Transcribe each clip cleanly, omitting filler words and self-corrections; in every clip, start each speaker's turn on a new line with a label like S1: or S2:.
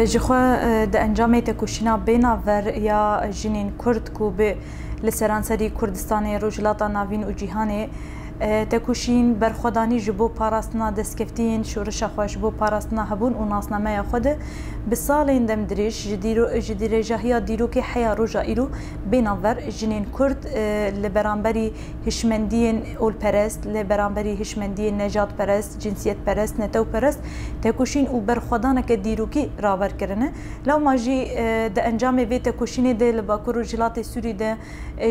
S1: جخوا د انجام تکوشینا بیناور یا جنین کرد کو به لسرانسری کردستان روجلاتا ناوین و جیهانه تکوشین برخودانی جبو پاراستنا دستکفتین شورش خوش بو پاراستنا هبون و ناسنامه خود به سال اندم دریش جدیر جاهیا دیرو که حیا روجا ایرو بیناور جنین کرد لبرانبری هشمندین اول پرست لبرانبری هشمندین نجات پرست جنسیت پرست نتو پرست تکوشین و برخودانه که دیرو کی راور کرنه لو ماجی د انجام وی تکوشین د لباکو روجلات سوری د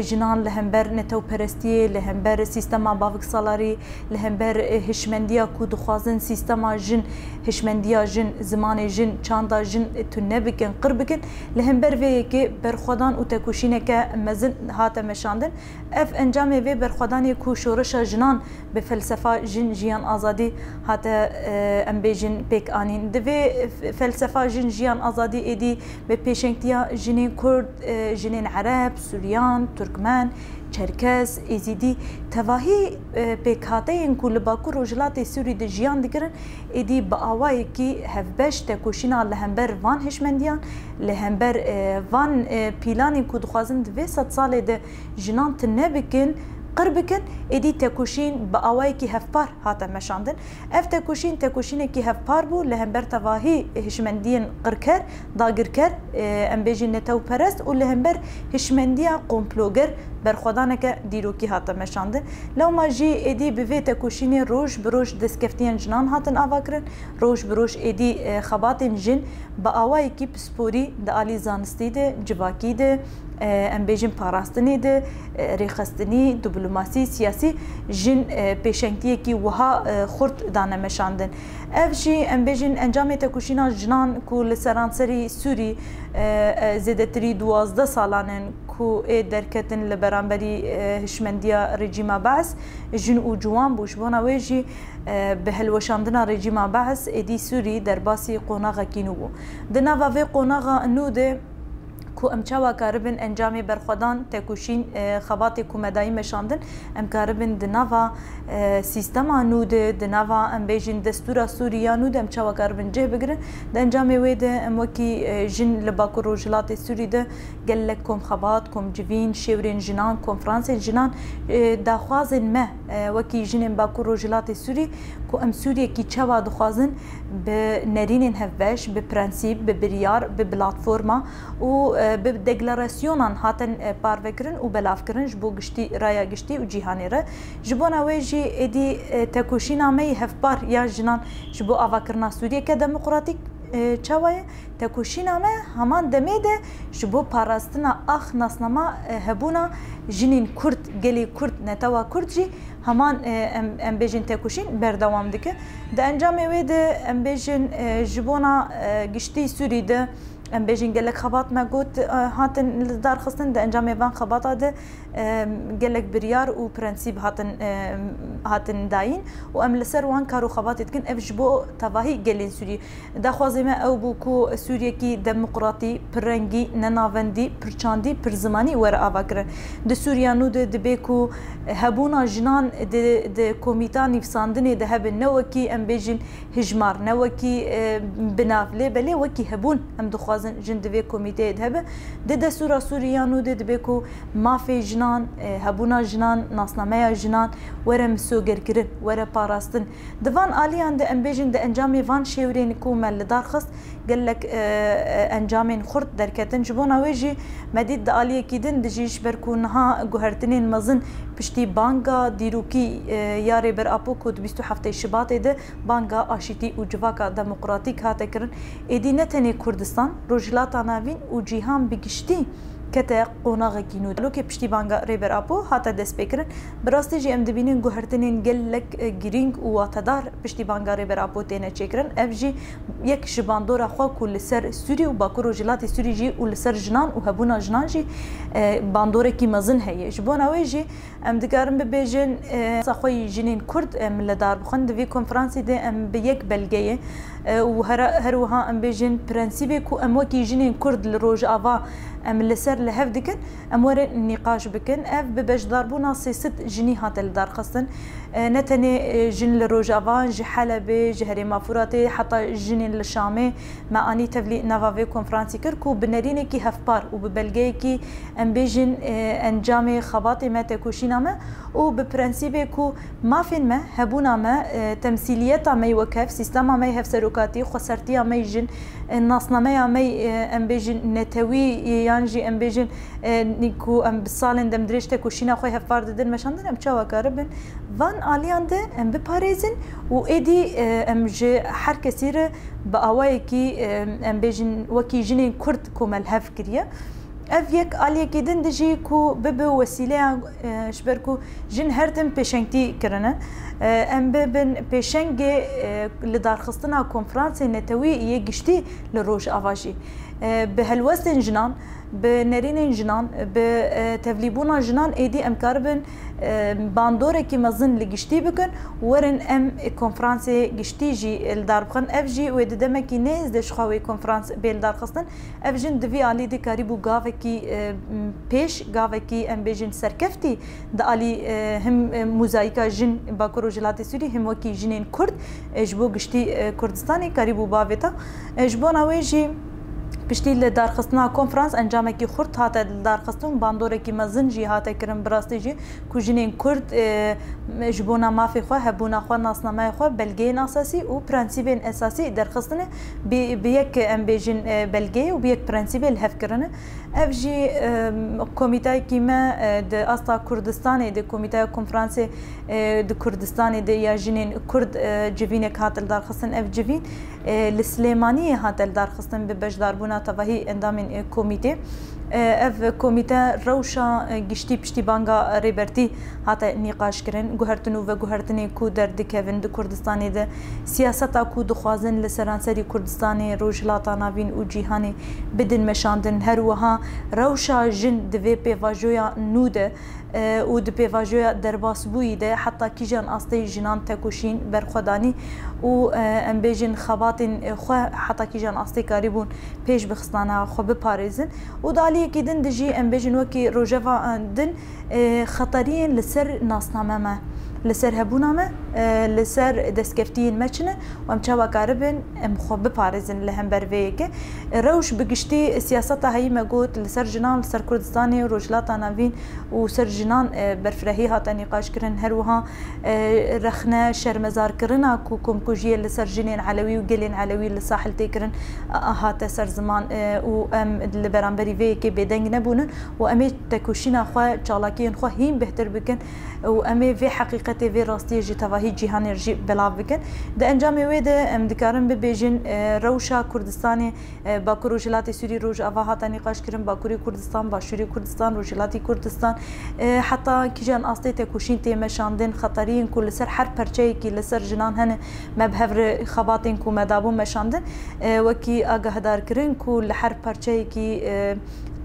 S1: جنان لهمبر نتو پرستی لهمبر سیستم سالاری لهمبر هشمندیا کو دخوازن سیستما جن هشمندیا جن زمان جن چاندا جن تونه بکن قرب بکن لهمبر وی که برخودان او تکوشینه که مزن هات مشاندن اف انجام وی برخودان کو شورش جنان به فلسفه جن جیان آزادی هات ام بیجن پیک آنین دوی فلسفه جن جیان آزادی ایدی به پیشنگتیا جنین کرد جنین عرب سوریان ترکمن چرکس ایزیدی تواهی پیکاتین کل باکو روجلات سوری د جیان دیگرن ایدی با آوایی کی هفبش تکوشینا لهمبر وان هشمندیان لهمبر وان پیلانی کو دخوازن دوی 100 ساله د جنان تنه بکن قربكن ادي تكوشين باواي كي هفبار هاتا مشاندن اف تكوشين كي هفبار بو لهمبر تواهي هشمندين قركر داغركر ام بيجي نتو پرست و لهمبر هشمنديا قومبلوگر برخودانك ديروكي هاتا مشاندن لو ما جي ادي بفي تكوشين روج بروج دسكفتين جنان هاتن اواكرن روج بروج ادي خباتن جن باواي كي بسپوري د علي زانستي د جواكي د ام بیجن پاراستنی ده ریخستنی دیپلماسی سیاسی جن پیشنگتی کی وها خورد دانه مشاندن اف جی ام بیجن انجام تکوشینا جنان کو لسرانسری سوری زیدتری 12 سالانن کو درکتن لبرانبری هشمندیا رژیم بعث جن او جوان بوش بونا ویجی به هلوشاندنا رژیم بعث ادی سوری در باسی قوناغ کینو بو دنا و قوناغ نو ده کو امچاوا کاربن انجام برخودان تکوشین خبات کومدای مشاندن ام کاربن دناوا سیستم انود دناوا ام بیجن دستور سوریا نود امچاوا کاربن جه بگرن د انجام وید ام وکی جن لباکو روجلات سوری ده گلک کوم خبات کوم جوین شورین جنان کنفرانس جنان داخوازن ما وکی جن باکو روجلات سوری کو ام سوری کی چاوا دخوازن به نرین هفش به پرنسیپ به بریار به پلتفرما و به دکلاراسیونان هاتن پاروکرن و بلافکرن جبو گشتی رایا گشتی و جیهانی را جبو نویجی ادی تکوشینا می هفبار یا جنان جبو آواکرنا سوریه که دموکراتیک چاوه تکوشینا می همان دمیده جبو پاراستنا آخ ناسنما هبونا جنین کرد گلی کرد نتوا کرد جی همان ام بیجن تکوشین بردوام دکه ده انجام ویده ام بیجن جبونا گشتی سوری ده ام بیجن گلک خبات ما گوت هاتن دار خستن ده انجام وان خباتا ده گلک بریار و پرنسیب هاتن داین و ام لسر وان کارو خبات اتکن اف جبو تواهی گلین سوری ده خوازمه او بو کو سوریه کی دموکراتی پرنگی نناوندی پرچاندی پرزمانی ور آواکرن ده سوریانو ده دبیکو هبونا جنان ده کومیتا نفساندنی ده هبن نوکی ام بیجن هجمار نوکی بنافله بله وکی هبون ام دخوازن جن دوی کومیته ده ده سورا سوریانو ده دبیکو مافی جنان هبونا جنان ناسنامه جنان وره مسوگر کرن وره پاراستن دوان آلیان ده ام بیجن ده انجامی وان شیورین کو مل دارخست قالك انجامين خرد دركتن جبونا ويجي مديد د آليه كيدن دجيش بركونها جوهرتنين مزن بشتي بانغا ديروكي ياري بر ابو كود 27 شباط ده بانغا اشيتي وجواكا ديمقراطيك هاتكرن ادي نتني كردستان روجلاتا ناوين وجيهان بگشتي كتا قوناغ كينو لوكي بشتي بانغا ريبر ابو هاتا دسبيكرن براستي جي ام دبينين جوهرتنين قالك جرينج واتدار بشتي بانغا ريبر ابو تينا تشكرن افجي يك شباندورا خو كل سر سوري وباكو روجلات سوري جي ولسر جنان وهبونا جنان جي باندورا كي مزن هي جبونا ويجي ام دكارم ببيجن صاخوي جنين كرد ام لدار بخند في كونفرنسي دي ام بيك بلغيه و هروها ام بيجن برنسيبي كو ام وكي جنين كرد لروج افا ام لسر لهف دكن ام ور النقاش بكن اف بباش ضربونا سيست جني هات الدار خاصن نتني جن لروج افا جي حلبي جهري مافوراتي حتى جنين للشامي ما اني تبلي نافافي كونفرانسي كركو بنريني كي هفبار وببلغي كي ام بيجن انجامي خباطي ما تكوشينا ما وببرنسيبي كو ما فين ما هبونا ما تمثيليات ما يوكف سيستم ما يهف سروكاتي خسرتي ما يجن الناصنا ما ام بيجن نتوي يانجي ام بيجن نيكو ام بالصالن دم دريشتك وشينا خوي هفار ددن مشاندن ام تشاوا كاربن فان اليان ده ام بباريزن وايدي ام جي حر كثير باوايكي ام بيجن وكي جنين كرد كومل هف كريا افيك علي كيدن دجي كو ببو وسيله شبركو جن هرتم بيشنتي كرنا ام ببن بيشنجي لدار خصنا كونفرانس نتوي يجشتي لروج افاجي بهالوسن جنان بنرين جنان بتفليبونا جنان ايدي ام كاربن باندوري كي مزن لجشتي بكن ورن ام كونفرانسي جشتي جي الدار بخن اف جي وددما كي نيز دش خاوي كونفرانس بالدار خصن اف جن دفي علي دي كاريبو غافكي بيش غافكي ام بيجن سركفتي دالي هم موزايكا جن باكرو جلاتي سوري هم وكي جنين كرد اجبو جشتي كردستاني كاريبو بافيتا اجبونا ويجي پشتی لدار خستنا کنفرانس انجام کی خورد هات لدار خستون باندور کی مزن جی هات کرم براستی جی کوجینین کرد جبونا مافی خو هبونا خو ناسنامه خو بلگین اساسی و پرنسیبین اساسی در خستنه بیک ام بیجن بلگی و بیک پرنسیبل هف کرنه اف جی کمیته کی ما د استا کردستان د کمیته کنفرانس د کردستان د یا جنین کرد جوین هات لدار خستن اف جوین لسلیمانی هات لدار خستن به بجدار بونا تواهی اندامین کمیته اف کمیته روشا گشتی پشتی بانگا ریبرتی هاتا نقاش کرن گوهرتنو و گوهرتنی کو در دکوین د کردستانی ده سیاستا کو دخوازن لسرانسری کردستانی روجلاتا ناوین و جیهانی بدن مشاندن هر وها روشا جن دوی پیواجویا نوده و د پیواجویا درباس بوی ده حتی کیجان استی جنان تکوشین برخدانی و ام بیجن خباتن خو حتی کیجان استی کاریبون پیش بخستانه خو بپاریزن و دالی کیدن دجی ام بیجن وکی روجوا دن خطرین لسر ناسنامه ما لسر هبونا ما لسر دسكفتين مچنه وام چاوا كاربن ام خو بپارزن لهم برويك روش بگشتي سياستا هي مگوت لسر جنان لسر كردستاني روجلاتا ناوين و سر جنان برفرهي هات نقاش كرن هروها رخنا شرمزار كرنا كوكم كوجيه لسر جنين علوي وقلين علوي لساحل تكرن هات سر زمان و ام لبرانبري فيك بدنگ نبونن و ام تكوشينا خو چالاكين خو هين بهتر بكن و ام في حقيقتي في راستي جي تواهي جيهان رجي بلاف بكن ده انجامي ويده ام دكارن ببيجن روشا كردستاني باكو روجلاتي سوري روج افاهاتا نقاش كرن باكوري كردستان باشوري كردستان روجلاتي كردستان حتى كيجان اصلي تكوشين تي مشاندن خطرين كل سر حر برچي كي لسر جنان هن مبهر خباتين كو مدابو مشاندن وكي اگهدار كرن كل حر برچي كي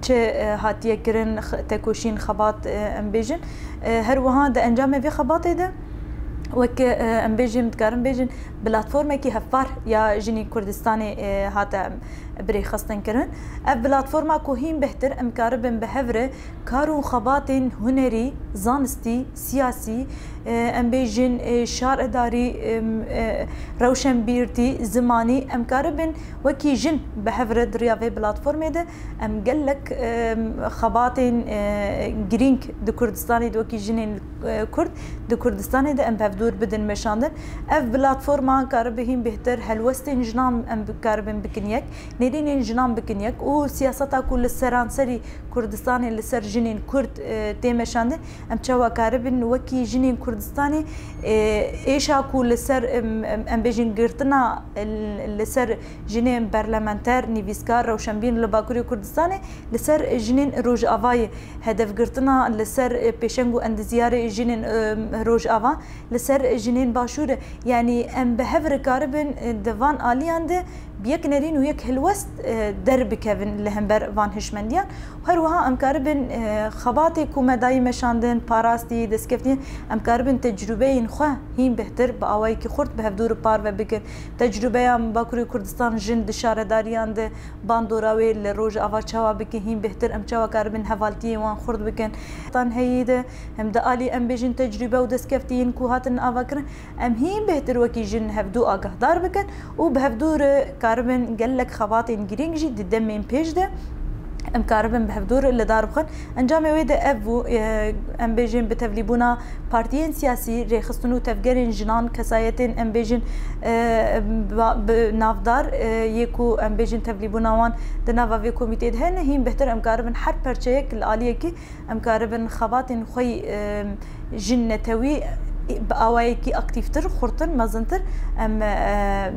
S1: چه هاتیه کرن تکوشین خبات ام بیجن هر وها ده انجام في خباته ده وك ام بیجن متکارم بیجن پلتفرم کی هفار یا جنی کردستانی هات بري خستن کرن اف پلتفرم کو هیم بهتر امکاربن بهوره کارو خبات هنری زانستی سیاسی ام بیجن شار اداری روشن بیرتی زمانی امکاربن وکی جن بهوره دریا في پلتفرم ده ام قالك خبات جرينك دو كردستاني دو وكي جنين كرد دو كردستاني ده ام بفدور بدن مشاندن اف پلتفرم كاربهين بهتر هلوستين جنام ام كاربن بكنيك نيرين جنام بكنيك و سياستا كل سرانسري كردستاني لسر جنين كرد تيمشاندن ام تشوا كاربن وكي جنين كردستاني ايشا كل سر ام بيجن غرتنا لسر جنين برلمانتر نيفيسكار روشنبين لباكوري كردستاني لسر جنين روج افاي هدف غرتنا لسر بيشنغو اند زياره جنين روج افا لسر جنين باشور يعني ام بهفر كاربن دفان اليان ده بيك نرين ويك هلوست درب كevin لهمبر وان هشمنديان وهروها ام كاربن خباتي كوما داي مشاندن باراستي دسكفتين ام كاربن تجربه خو هين بهتر باوي كي خرد بهدور بار وبكن تجربه ام باكوري كردستان جن دشارداريان د باندوراوي لروج افاچاوا بك هين بهتر ام چاوا كاربن حوالتي وان خرد بكن طن هيد هم دالي ام بيجن تجربه ودسكفتين كو هاتن افكر ام هين بهتر وكي جن هفدو اگهدار بكن وبهدور كاربن قال لك خباطين جرينجي ددمين بيج ده ام كاربن بهدور اللي داربخن انجام ويدا افو ام بيجن بتفليبونا بارتيين سياسي ريخستنو تفجرين جنان كسايتين ام بيجن بنافدار يكو ام بيجن تفليبونا وان دنافا في كوميتي هن هين بهتر ام كاربن حر برشيك الاليه كي ام كاربن خباطين خوي جنتوي بأوايكي أكتيفتر خورتن مزنتر أم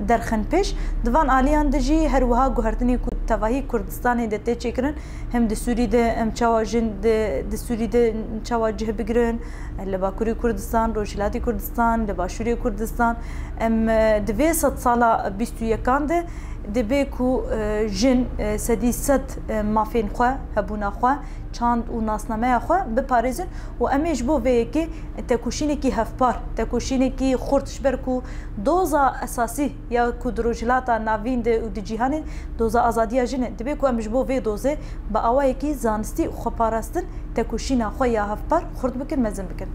S1: درخن بيش دوان آليان دجي هروها جوهرتني كتواهي كردستاني دته چكرن هم دسوري ده ام چاوا جن دسوري ده چاوا جه بگرن لباكوري كردستان روجلاتي كردستان لباشوري كردستان ام دوی 100 سالا 21 ده دبيكو جن سدي ست مافين خو هبونا خو چاند و ناسنامه خو بپاريزن و اميش بو ويكي تكوشينكي هفبار تكوشينكي خورتش بركو دوزا اساسي يا كودروجلاتا نافين دي و دي جيهان دوزا ازاديا جن دبيكو اميش بو في دوزه با اوايكي زانستي خو پاراستن تكوشينا خو يا هفبار خورد بكن مزن بكن